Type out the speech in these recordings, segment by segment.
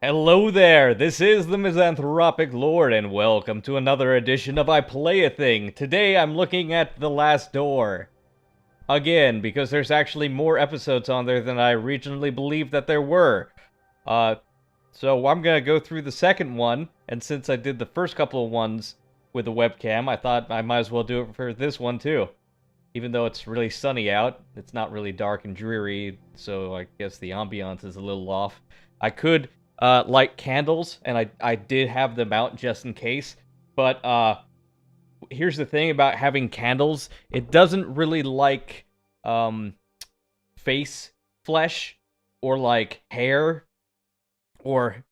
Hello there, this is the Misanthropic Lord, and welcome to another edition of I Play a Thing. Today I'm looking at The Last Door. Again, because there's actually more episodes on there than I originally believed that there were. So I'm gonna go through the second one, and since I did the first couple of ones with a webcam, I thought I might as well do it for this one too. Even though it's really sunny out, it's not really dark and dreary, so I guess the ambiance is a little off. I could light candles, and I did have them out just in case, but here's the thing about having candles: it doesn't really like face flesh or like hair or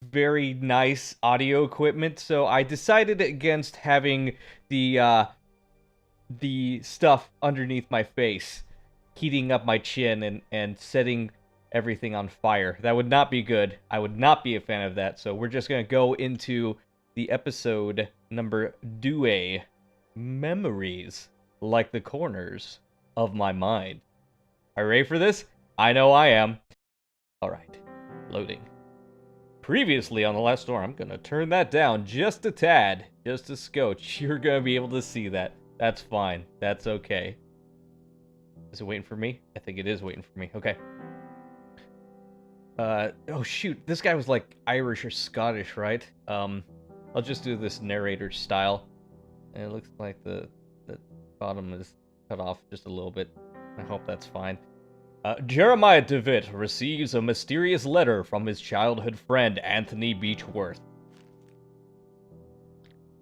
very nice audio equipment, so I decided against having the stuff underneath my face heating up my chin and setting everything on fire. That would not be good. I would not be a fan of that. So we're just going to go into the episode number 2, Memories Like the Corners of My Mind. Are you ready for this? I know I am. Alright, loading. Previously on The Last Door, I'm going to turn that down just a tad, just a scotch. You're going to be able to see that. That's fine. That's okay. Is it waiting for me? I think it is waiting for me. Okay. Oh shoot, this guy was like Irish or Scottish, right? I'll just do this narrator style. And it looks like the bottom is cut off just a little bit. I hope that's fine. Jeremiah DeWitt receives a mysterious letter from his childhood friend, Anthony Beechworth.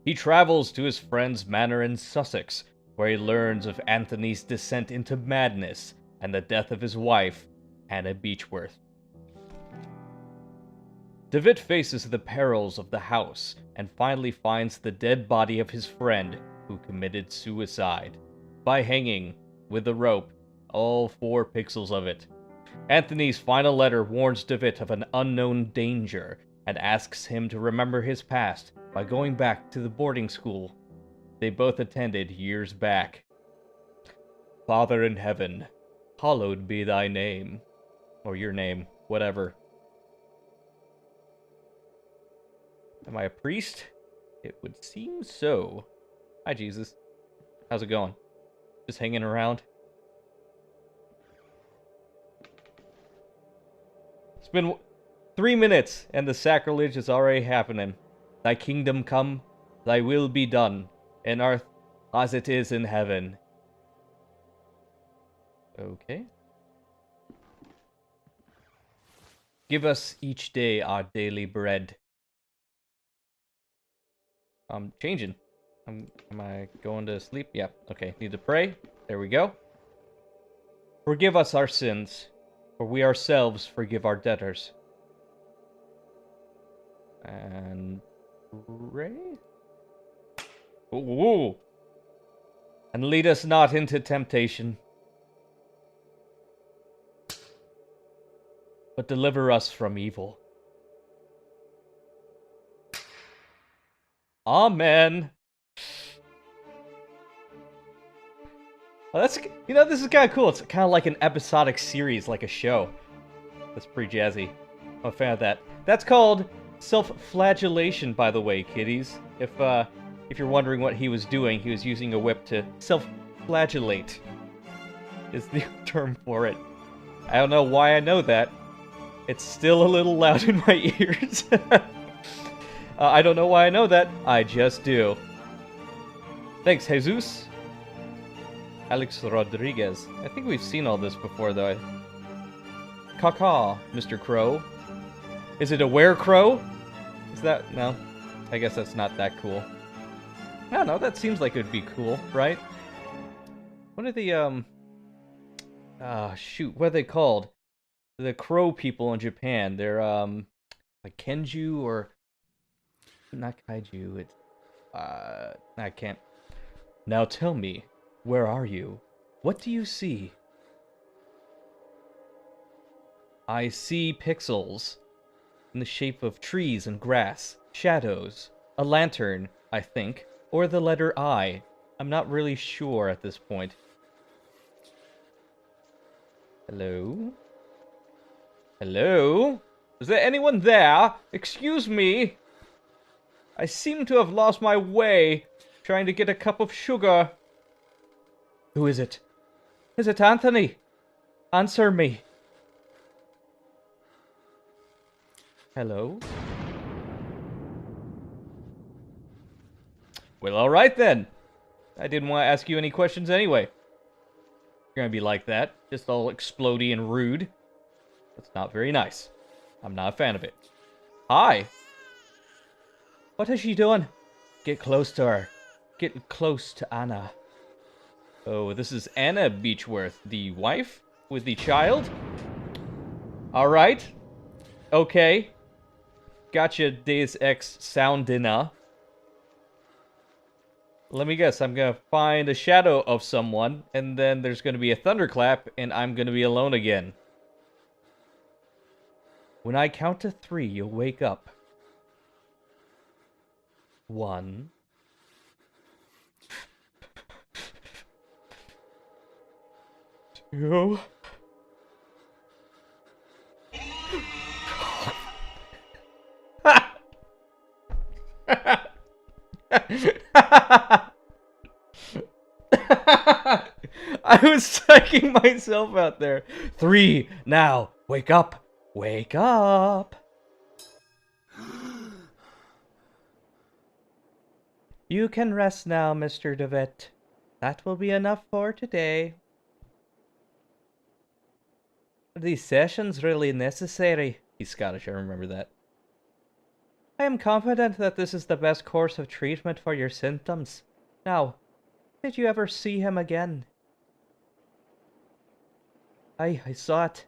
He travels to his friend's manor in Sussex, where he learns of Anthony's descent into madness and the death of his wife, Hannah Beechworth. DeWitt faces the perils of the house and finally finds the dead body of his friend, who committed suicide by hanging with a rope, all 4 pixels of it. Anthony's final letter warns DeWitt of an unknown danger and asks him to remember his past by going back to the boarding school they both attended years back. Father in heaven, hallowed be thy name. Or your name, whatever. Am I a priest? It would seem so. Hi, Jesus. How's it going? Just hanging around? It's been 3 minutes, and the sacrilege is already happening. Thy kingdom come, thy will be done, in earth as it is in heaven. Okay. Give us each day our daily bread. I'm changing. Am I going to sleep? Yeah, okay. Need to pray. There we go. Forgive us our sins, for we ourselves forgive our debtors. And pray? Ooh. And lead us not into temptation, but deliver us from evil. Amen. Well, that's, this is kind of cool. It's kind of like an episodic series, like a show. That's pretty jazzy. I'm a fan of that. That's called self-flagellation, by the way, kiddies. If you're wondering what he was doing, he was using a whip to self-flagellate, is the term for it. I don't know why I know that. It's still a little loud in my ears. I don't know why I know that. I just do. Thanks, Jesus. Alex Rodriguez. I think we've seen all this before, though. Caw-caw, Mr. Crow. Is it a were-crow? Is that... No. I guess that's not that cool. I don't know, that seems like it would be cool, right? What are the, shoot, what are they called? The crow people in Japan. They're, like Kenju or... Not kaiju, it's... I can't... Now tell me, where are you? What do you see? I see pixels in the shape of trees and grass, shadows, a lantern, I think, or the letter I. I'm not really sure at this point. Hello? Hello? Is there anyone there? Excuse me. I seem to have lost my way, trying to get a cup of sugar. Who is it? Is it Anthony? Answer me. Hello? Well, alright then. I didn't want to ask you any questions anyway. You're gonna be like that, just all explodey and rude. That's not very nice. I'm not a fan of it. Hi. What is she doing? Get close to her. Get close to Anna. Oh, this is Anna Beechworth, the wife with the child? Alright. Okay. Gotcha, Deus Ex Soundina. Let me guess, I'm gonna find a shadow of someone, and then there's gonna be a thunderclap, and I'm gonna be alone again. When I count to 3, you'll wake up. 1. 2. I was psyching myself out there. 3. Now, wake up. Wake up. You can rest now, Mr. DeWitt. That will be enough for today. Are these sessions really necessary? He's Scottish, I remember that. I am confident that this is the best course of treatment for your symptoms. Now, did you ever see him again? I saw it.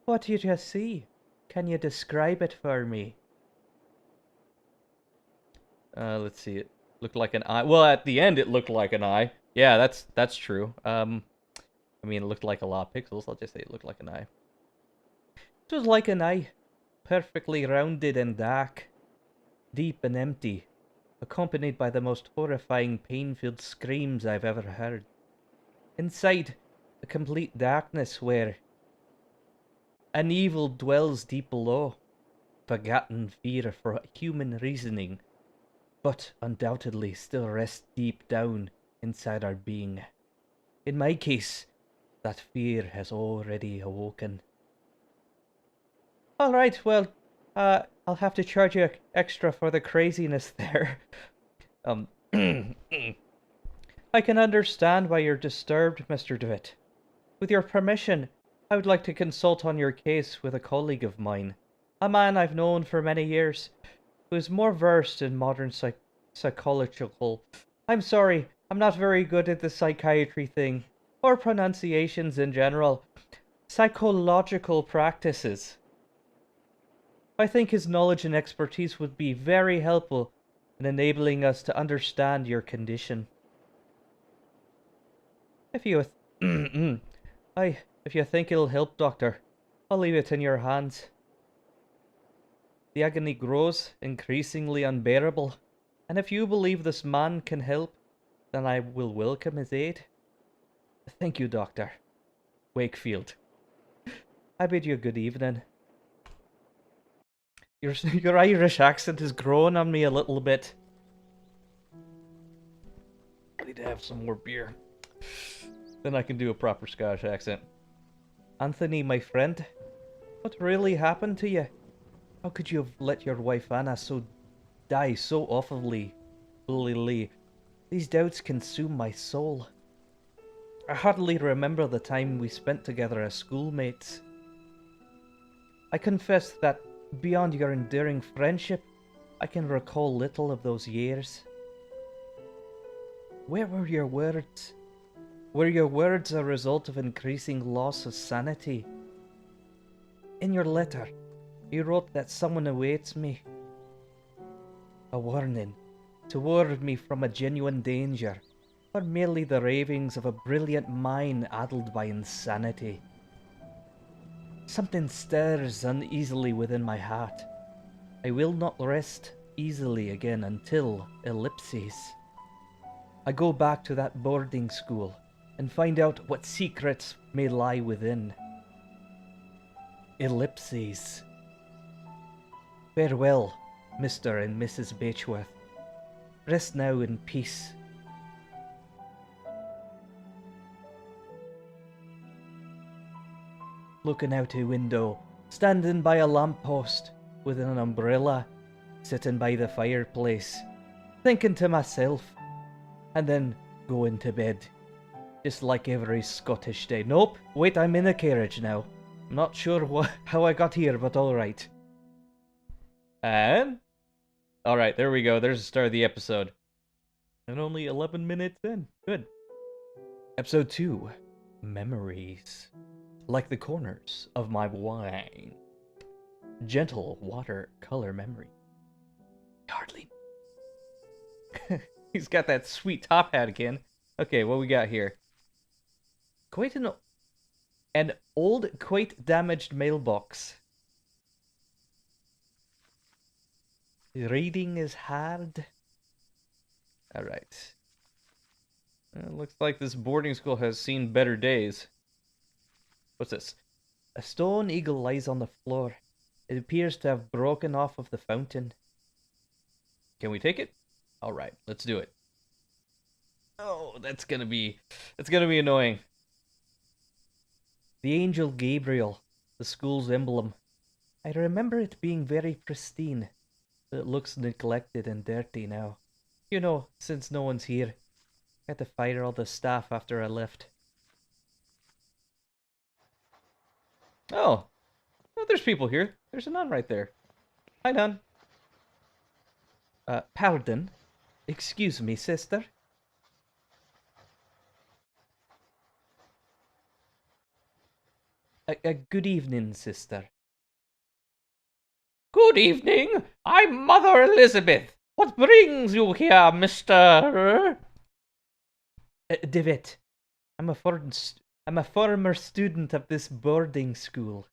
What did you see? Can you describe it for me? Let's see. It looked like an eye. Well, at the end, it looked like an eye. Yeah, that's true. I mean, it looked like a lot of pixels. I'll just say it looked like an eye. It was like an eye. Perfectly rounded and dark. Deep and empty. Accompanied by the most horrifying, pain-filled screams I've ever heard. Inside, a complete darkness where an evil dwells deep below. Forgotten fear for human reasoning, but undoubtedly still rests deep down inside our being. In my case, that fear has already awoken. Alright, well, I'll have to charge you extra for the craziness there. I can understand why you're disturbed, Mr. DeWitt. With your permission, I would like to consult on your case with a colleague of mine, a man I've known for many years, who is more versed in modern psychological... I'm sorry, I'm not very good at the psychiatry thing, or pronunciations in general. Psychological practices. I think his knowledge and expertise would be very helpful in enabling us to understand your condition. If you if you think it'll help, Doctor, I'll leave it in your hands. The agony grows increasingly unbearable, and if you believe this man can help, then I will welcome his aid. Thank you, Doctor. Wakefield. I bid you good evening. Your Irish accent is growing on me a little bit. I need to have some more beer. Then I can do a proper Scottish accent. Anthony, my friend, what really happened to you? How could you have let your wife Anna die so awfully? These doubts consume my soul. I hardly remember the time we spent together as schoolmates. I confess that beyond your enduring friendship, I can recall little of those years. Where were your words? Were your words a result of increasing loss of sanity? In your letter, you wrote that someone awaits me. A warning to warn me from a genuine danger, or merely the ravings of a brilliant mind addled by insanity. Something stirs uneasily within my heart. I will not rest easily again until ellipses. I go back to that boarding school and find out what secrets may lie within. Ellipses. Farewell, Mr. and Mrs. Beechworth. Rest now in peace. Looking out a window, standing by a lamppost with an umbrella, sitting by the fireplace, thinking to myself, and then going to bed. Just like every Scottish day. Nope, wait, I'm in a carriage now. I'm not sure how I got here, but alright. And? Alright, there we go. There's the start of the episode. And only 11 minutes in. Good. Episode 2. Memories. Like the corners of my wine. Gentle watercolor memory. Hardly. He's got that sweet top hat again. Okay, what we got here? Quite an old, quite damaged mailbox. Reading is hard. Alright. Looks like this boarding school has seen better days. What's this? A stone eagle lies on the floor. It appears to have broken off of the fountain. Can we take it? Alright, let's do it. Oh, that's gonna be annoying. The angel Gabriel, the school's emblem. I remember it being very pristine, but it looks neglected and dirty now. You know, since no one's here. I had to fire all the staff after I left. Oh, there's people here. There's a nun right there. Hi, nun. Pardon? Excuse me, sister? Good evening, sister. Good evening. I'm Mother Elizabeth. What brings you here, Mr. Devitt. I'm a former student of this boarding school.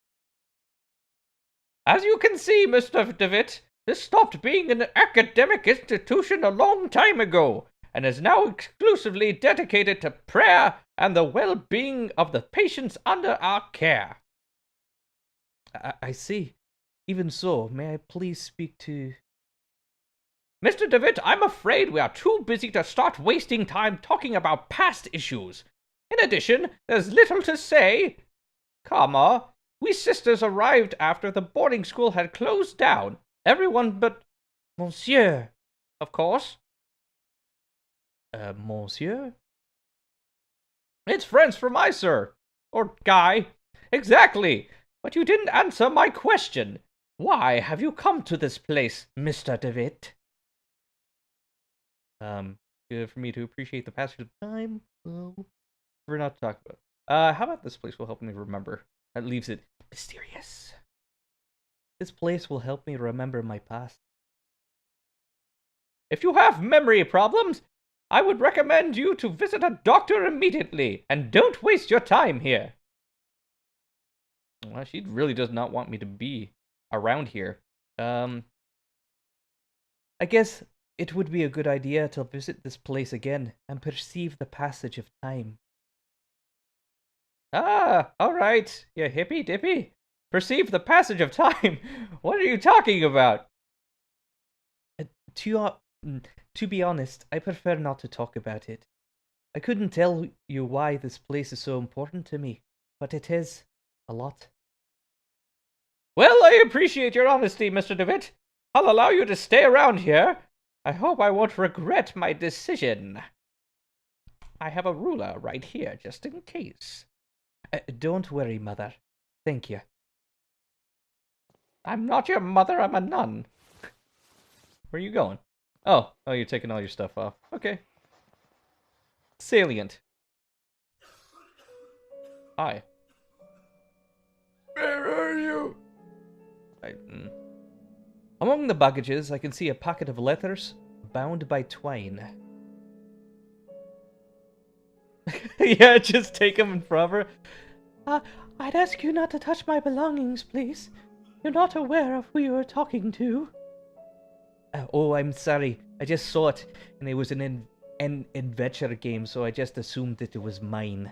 As you can see, Mr. Devitt, this stopped being an academic institution a long time ago, and is now exclusively dedicated to prayer and the well-being of the patients under our care. I see. Even so, may I please speak to... Mr. Devitt, I'm afraid we are too busy to start wasting time talking about past issues. In addition, there's little to say. We sisters arrived after the boarding school had closed down. Everyone but Monsieur, of course. Monsieur? It's French for my sir. Or Guy. Exactly. But you didn't answer my question. Why have you come to this place, Mr. Devitt? Good for me to appreciate the passage of time. We're not talking about. How about this place will help me remember? That leaves it mysterious. This place will help me remember my past. If you have memory problems, I would recommend you to visit a doctor immediately, and don't waste your time here. Well, she really does not want me to be around here. I guess it would be a good idea to visit this place again and perceive the passage of time. Ah, all right, you hippy-dippy. Perceive the passage of time? What are you talking about? To be honest, I prefer not to talk about it. I couldn't tell you why this place is so important to me, but it is. A lot. Well, I appreciate your honesty, Mr. Devitt. I'll allow you to stay around here. I hope I won't regret my decision. I have a ruler right here, just in case. Don't worry, Mother. Thank you. I'm not your mother, I'm a nun. Where are you going? Oh, you're taking all your stuff off. Okay. Salient. Hi. Where are you? Among the baggages, I can see a packet of letters bound by twine. Yeah, just take them in front of her. I'd ask you not to touch my belongings, please. You're not aware of who you are talking to. Oh, I'm sorry. I just saw it, and it was an adventure game, so I just assumed that it was mine.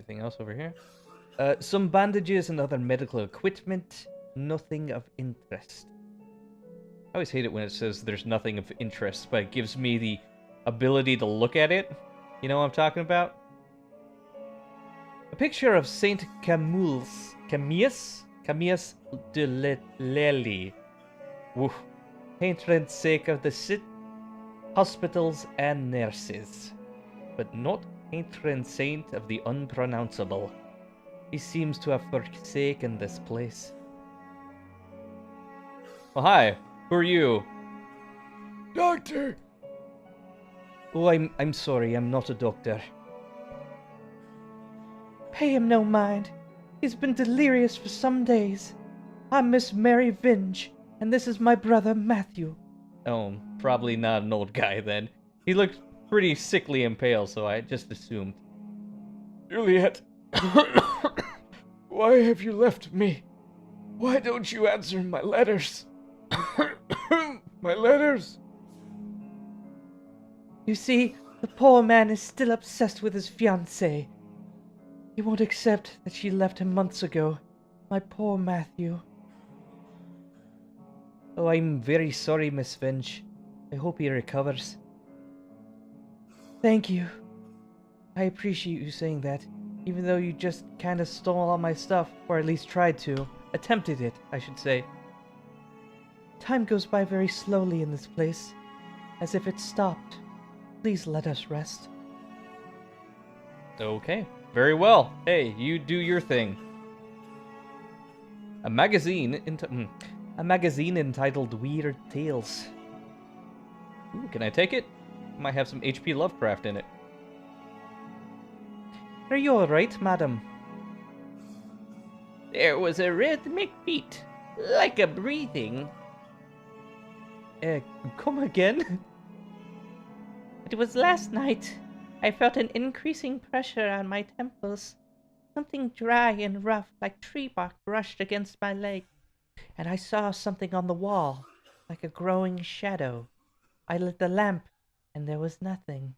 Anything else over here? Some bandages and other medical equipment. Nothing of interest. I always hate it when it says there's nothing of interest, but it gives me the ability to look at it. You know what I'm talking about? A picture of Saint Camillus de Lely. Woof. Patron sake of the sick, hospitals and nurses, but not patron saint of the unpronounceable. He seems to have forsaken this place. Well, hi. Who are you? Doctor! Oh, I'm sorry. I'm not a doctor. Pay him no mind. He's been delirious for some days. I'm Miss Mary Vinge, and this is my brother Matthew. Oh, probably not an old guy then. He looked pretty sickly and pale, so I just assumed. Juliet! Why have you left me? Why don't you answer my letters? My letters! You see, the poor man is still obsessed with his fiancée. He won't accept that she left him months ago. My poor Matthew. Oh, I'm very sorry, Miss Finch. I hope he recovers. Thank you. I appreciate you saying that, even though you just kind of stole all my stuff, or at least tried to. Attempted it, I should say. Time goes by very slowly in this place, as if it stopped. Please let us rest. Okay, very well. Hey, you do your thing. A magazine entitled Weird Tales. Ooh, can I take it? Might have some H.P. Lovecraft in it. Are you alright, madam? There was a rhythmic beat, like a breathing. Come again? It was last night. I felt an increasing pressure on my temples. Something dry and rough, like tree bark, brushed against my leg. And I saw something on the wall, like a growing shadow. I lit the lamp, and there was nothing.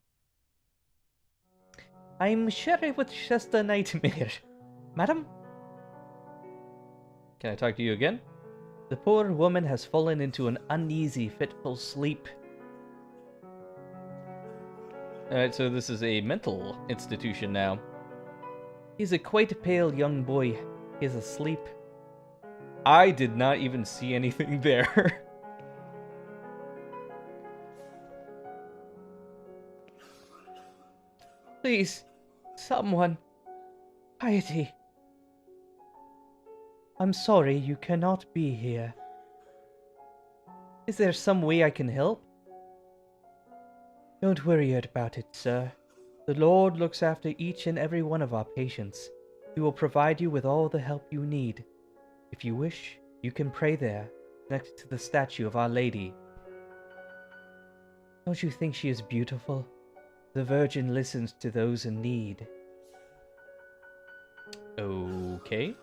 I'm sure it was just a nightmare. Madam? Can I talk to you again? The poor woman has fallen into an uneasy, fitful sleep. Alright, so this is a mental institution now. He's a quite pale young boy. He is asleep. I did not even see anything there. Please, someone. Piety. I'm sorry you cannot be here. Is there some way I can help? Don't worry about it, sir. The Lord looks after each and every one of our patients. He will provide you with all the help you need. If you wish, you can pray there, next to the statue of Our Lady. Don't you think she is beautiful? The Virgin listens to those in need. Okay.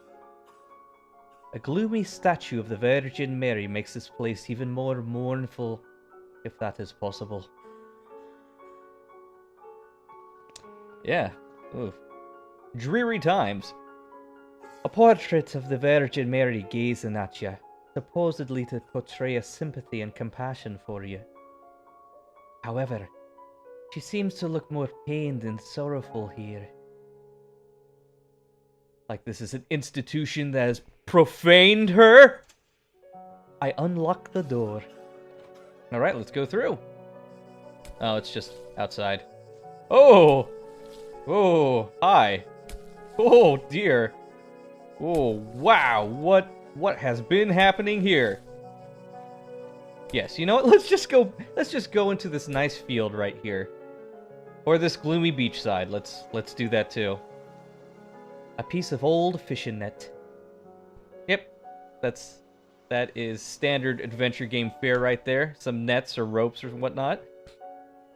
A gloomy statue of the Virgin Mary makes this place even more mournful, if that is possible. Yeah. Oof. Dreary times. A portrait of the Virgin Mary gazing at you, supposedly to portray a sympathy and compassion for you. However, she seems to look more pained and sorrowful here. Like this is an institution that has profaned her? I unlock the door. Alright, let's go through. Oh, it's just outside. Oh! Oh, hi. Oh, dear. Oh, wow. What has been happening here? Yes, you know what? Let's just go into this nice field right here. Or this gloomy beachside. Let's do that too. A piece of old fishing net. Yep. That is standard adventure game fare right there. Some nets or ropes or whatnot.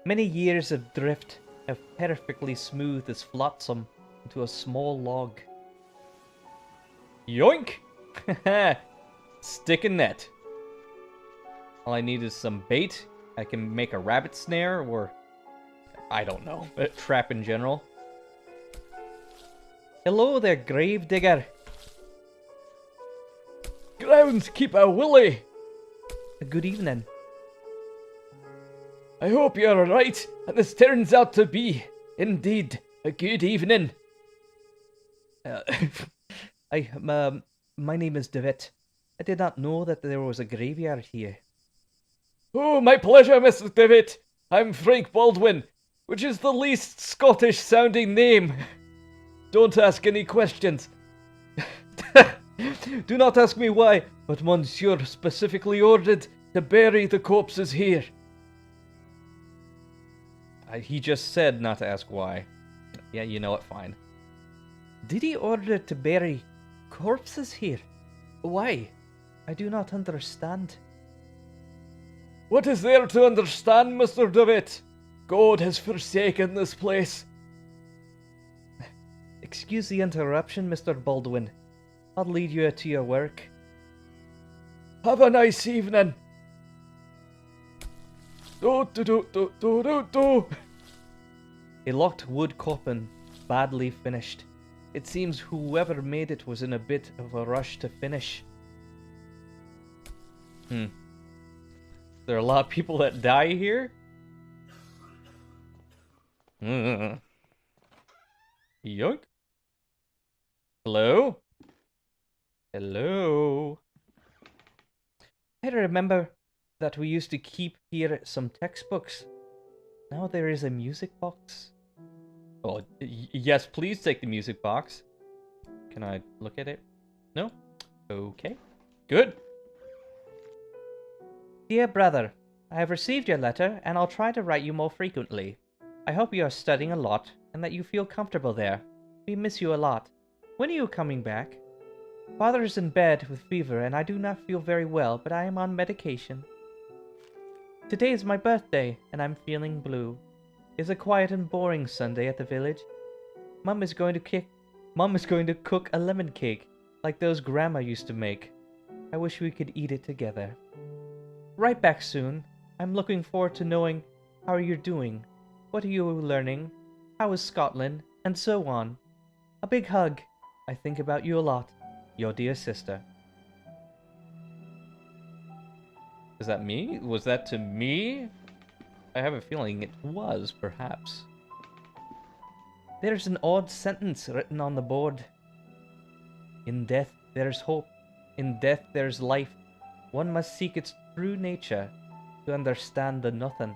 Many years of drift have perfectly smoothed this flotsam into a small log. Yoink! Stick and net. All I need is some bait. I can make a rabbit snare or I don't know, a trap in general. Hello there, gravedigger. Groundskeeper Willie! Good evening. I hope you're right, and this turns out to be, indeed, a good evening. My name is David. I did not know that there was a graveyard here. Oh, my pleasure, Mr. David. I'm Frank Baldwin, which is the least Scottish-sounding name. Don't ask any questions. Do not ask me why, but Monsieur specifically ordered to bury the corpses here. He just said not to ask why. Yeah, you know it, fine. Did he order to bury corpses here? Why? I do not understand. What is there to understand, Mr. David? God has forsaken this place. Excuse the interruption, Mr. Baldwin. I'll lead you to your work. Have a nice evening. Do. A locked wood coffin, badly finished. It seems whoever made it was in a bit of a rush to finish. There are a lot of people that die here? Yoink. Hello? Hello? I remember that we used to keep here some textbooks. Now there is a music box. Oh, yes, please take the music box. Can I look at it? No? Okay. Good. Dear brother, I have received your letter, and I'll try to write you more frequently. I hope you are studying a lot, and that you feel comfortable there. We miss you a lot. When are you coming back? Father is in bed with fever, and I do not feel very well, but I am on medication. Today is my birthday, and I'm feeling blue. It's a quiet and boring Sunday at the village. Mum is going to cook a lemon cake, like those Grandma used to make. I wish we could eat it together. Right back soon. I'm looking forward to knowing how you're doing. What are you learning? How is Scotland? And so on. A big hug. I think about you a lot. Your dear sister. Is that me? Was that to me? I have a feeling it was, perhaps. There's an odd sentence written on the board. In death there's hope. In death there's life. One must seek its true nature to understand the nothing.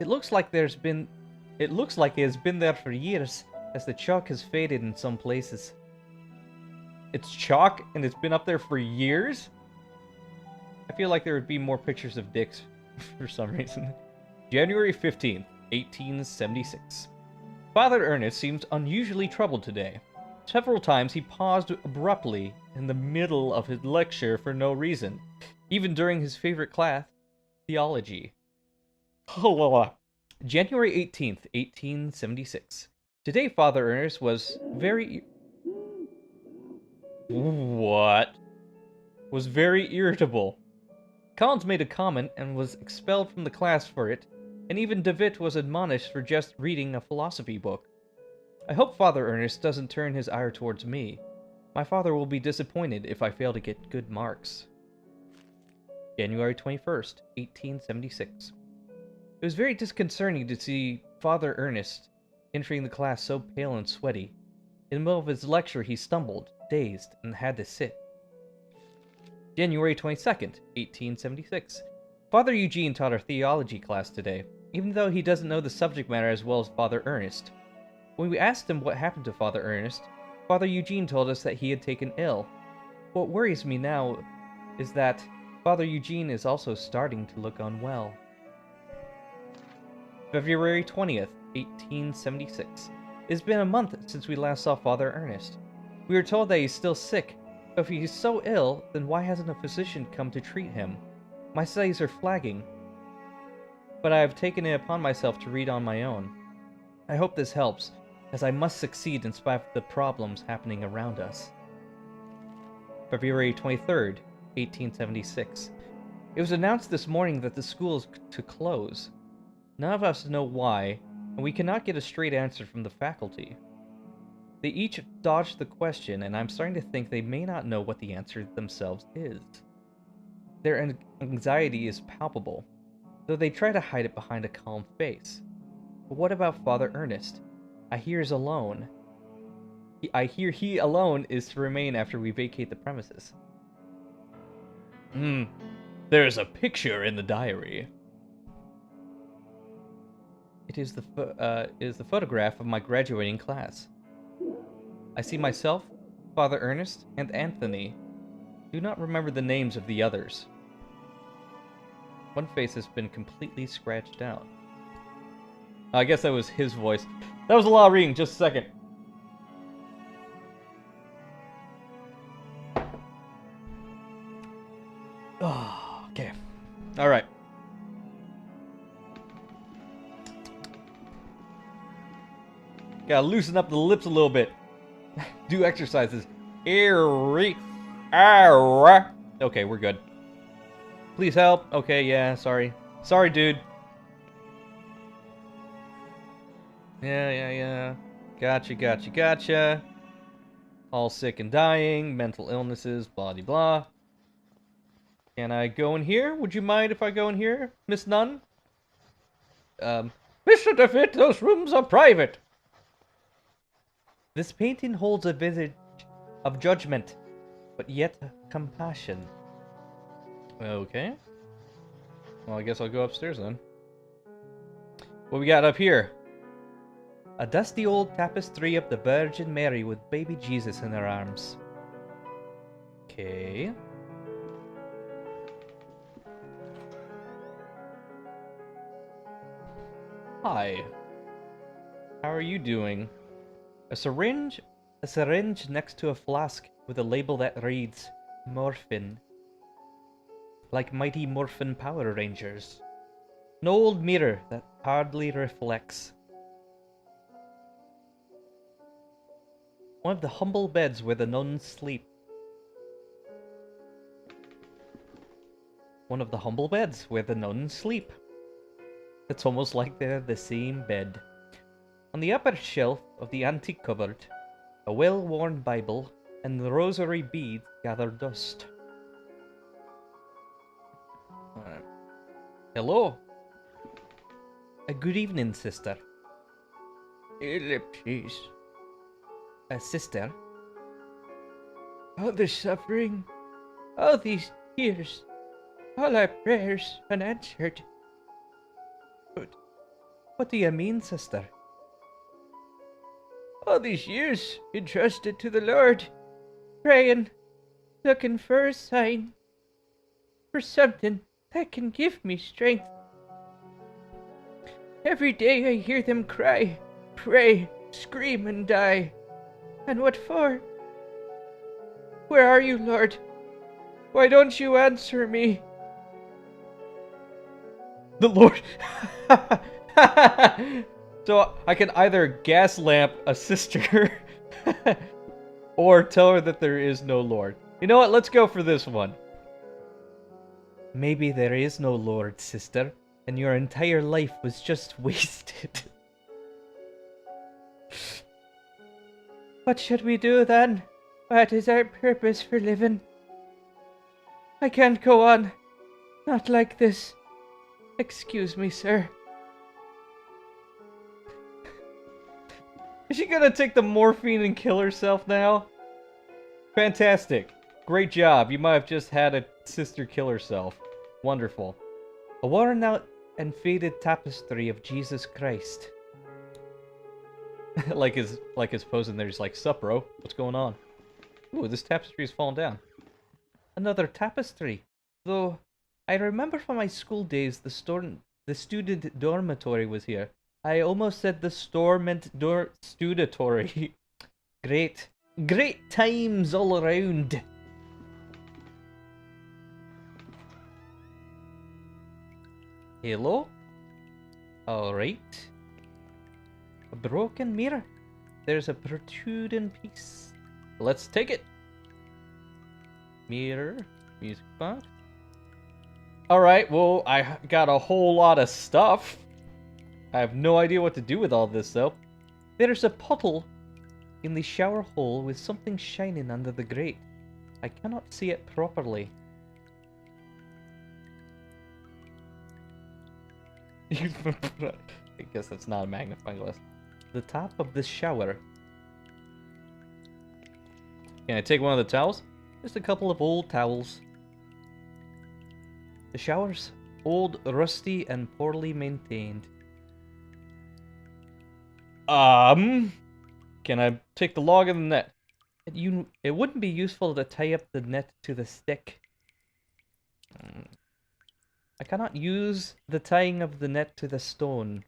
It looks like it has been there for years, as the chalk has faded in some places. It's chalk and it's been up there for years? I feel like there would be more pictures of dicks for some reason. January 15th, 1876. Father Ernest seemed unusually troubled today. Several times he paused abruptly in the middle of his lecture for no reason, even during his favorite class, theology. January 18th, 1876. Today Father Ernest was very... What? Was very irritable. Collins made a comment and was expelled from the class for it, and even DeWitt was admonished for just reading a philosophy book. I hope Father Ernest doesn't turn his ire towards me. My father will be disappointed if I fail to get good marks. January 21st, 1876. It was very disconcerting to see Father Ernest entering the class so pale and sweaty. In the middle of his lecture he stumbled, dazed, and had to sit. January 22nd, 1876. Father Eugene taught our theology class today, even though he doesn't know the subject matter as well as Father Ernest. When we asked him what happened to Father Ernest, Father Eugene told us that he had taken ill. What worries me now is that Father Eugene is also starting to look unwell. February 20th, 1876. It's been a month since we last saw Father Ernest. We were told that he's still sick, but if he's so ill, then why hasn't a physician come to treat him? My studies are flagging, but I have taken it upon myself to read on my own. I hope this helps, as I must succeed in spite of the problems happening around us. February 23rd, 1876. It was announced this morning that the school is to close. None of us know why, and we cannot get a straight answer from the faculty. They each dodged the question, and I'm starting to think they may not know what the answer themselves is. Their anxiety is palpable, though they try to hide it behind a calm face. But what about Father Ernest? I hear he's alone. I hear he alone is to remain after we vacate the premises. There's a picture in the diary. It is the photograph of my graduating class. I see myself, Father Ernest, and Anthony. Do not remember the names of the others. One face has been completely scratched out. I guess that was his voice. That was a lot of reading. Just a second. Oh, okay. All right. Gotta loosen up the lips a little bit. Do exercises. Okay, we're good. Please help. Okay, yeah, sorry. Sorry, dude. Yeah. Gotcha. All sick and dying, mental illnesses, blah de blah. Can I go in here? Would you mind if I go in here, Miss Nunn? Mr. DeVitt, those rooms are private. This painting holds a visage of judgment, but yet compassion. Okay. Well, I guess I'll go upstairs then. What we got up here? A dusty old tapestry of the Virgin Mary with baby Jesus in her arms. Okay. Hi. How are you doing? A syringe next to a flask with a label that reads Morphin. Like mighty Morphin Power Rangers. An old mirror that hardly reflects. One of the humble beds where the nuns sleep. One of the humble beds where the nuns sleep. It's almost like they're the same bed. On the upper shelf of the antique cupboard, a well-worn Bible and the rosary beads gather dust. Hello. Good evening, sister. Ellipses. Sister? All the suffering, all these tears, all our prayers unanswered. What do you mean, sister? All these years entrusted to the Lord, praying, looking for a sign, for something that can give me strength. Every day I hear them cry, pray, scream and die. And what for? Where are you, Lord? Why don't you answer me? The Lord. So I can either gas lamp a sister or tell her that there is no Lord. You know what? Let's go for this one. Maybe there is no Lord, sister, and your entire life was just wasted. What should we do then? What is our purpose for living? I can't go on. Not like this. Excuse me, sir. Is she gonna take the morphine and kill herself now? Fantastic. Great job. You might have just had a sister kill herself. Wonderful. A worn out and faded tapestry of Jesus Christ. like his pose in there, he's like, "Sup, bro? What's going on?" Ooh, this tapestry is falling down. Another tapestry. Though, I remember from my school days the student dormitory was here. I almost said the studatory. Great times all around. Hello? Alright. A broken mirror. There's a protruding piece. Let's take it. Mirror. Music box. Alright, well, I got a whole lot of stuff. I have no idea what to do with all this, though. There's a puddle in the shower hole with something shining under the grate. I cannot see it properly. I guess that's not a magnifying glass. The top of this shower. Can I take one of the towels? Just a couple of old towels. The shower's old, rusty, and poorly maintained. Can I take the log of the net? It wouldn't be useful to tie up the net to the stick. I cannot use the tying of the net to the stone.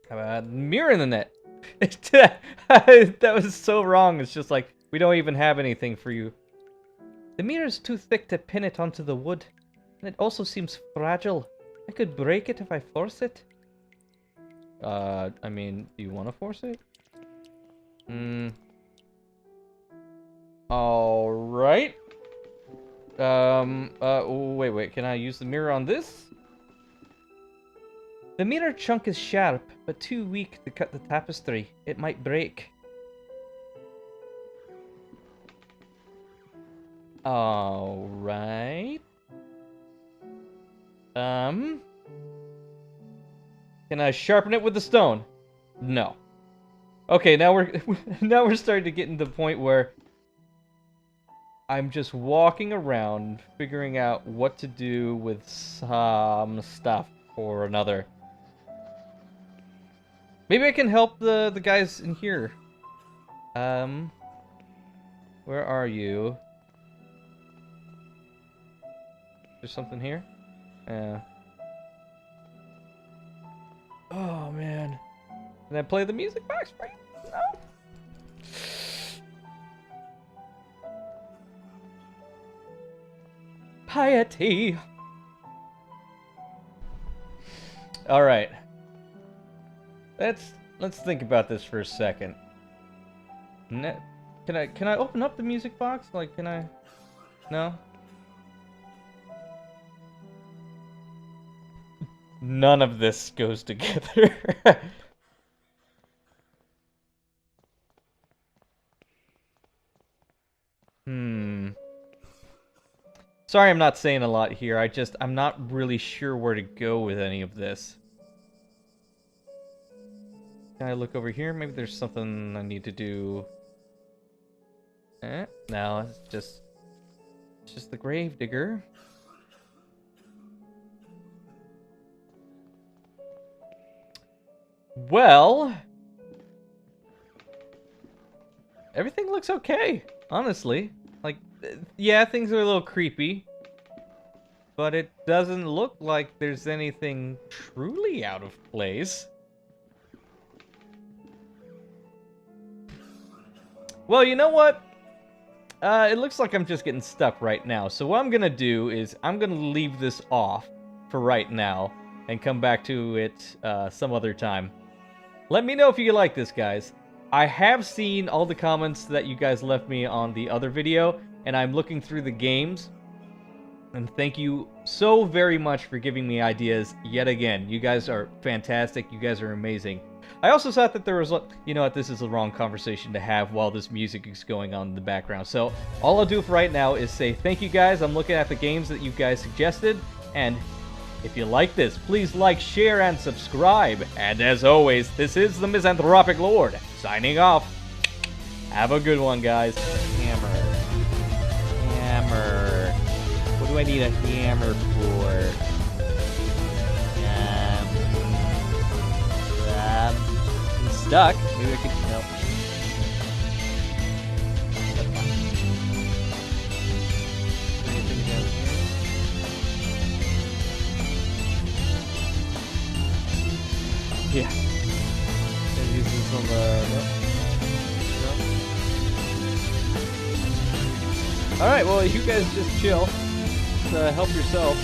How about mirror in the net? That was so wrong. It's just like, we don't even have anything for you. The mirror is too thick to pin it onto the wood, and it also seems fragile. I could break it if I force it. I mean, do you want to force it? Alright. Wait, can I use the mirror on this? The mirror chunk is sharp, but too weak to cut the tapestry. It might break. Alright. Can I sharpen it with the stone? No. Okay, now we're starting to get into the point where I'm just walking around figuring out what to do with some stuff or another. Maybe I can help the guys in here. Where are you? There's something here? Yeah. Oh, man. Can I play the music box for you? No? Piety. All right. Let's think about this for a second. Can I open up the music box? Like, can I? No. None of this goes together. Sorry I'm not saying a lot here. I'm not really sure where to go with any of this. Can I look over here? Maybe there's something I need to do. No, it's just the gravedigger. Well, everything looks okay, honestly. Like, yeah, things are a little creepy, but it doesn't look like there's anything truly out of place. Well, you know what? It looks like I'm just getting stuck right now. So what I'm gonna do is I'm gonna leave this off for right now and come back to it some other time. Let me know if you like this, guys. I have seen all the comments that you guys left me on the other video, and I'm looking through the games. And thank you so very much for giving me ideas yet again. You guys are fantastic. You guys are amazing. I also thought that there was, you know what, this is the wrong conversation to have while this music is going on in the background. So all I'll do for right now is say thank you guys. I'm looking at the games that you guys suggested, and if you like this, please like, share, and subscribe. And as always, this is the Misanthropic Lord, signing off. Have a good one, guys. Hammer. Hammer. What do I need a hammer for? I'm stuck. Maybe I could help. Anything down here? Yeah. Gonna use this on the. Nope. Alright, well, you guys just chill. Help yourself.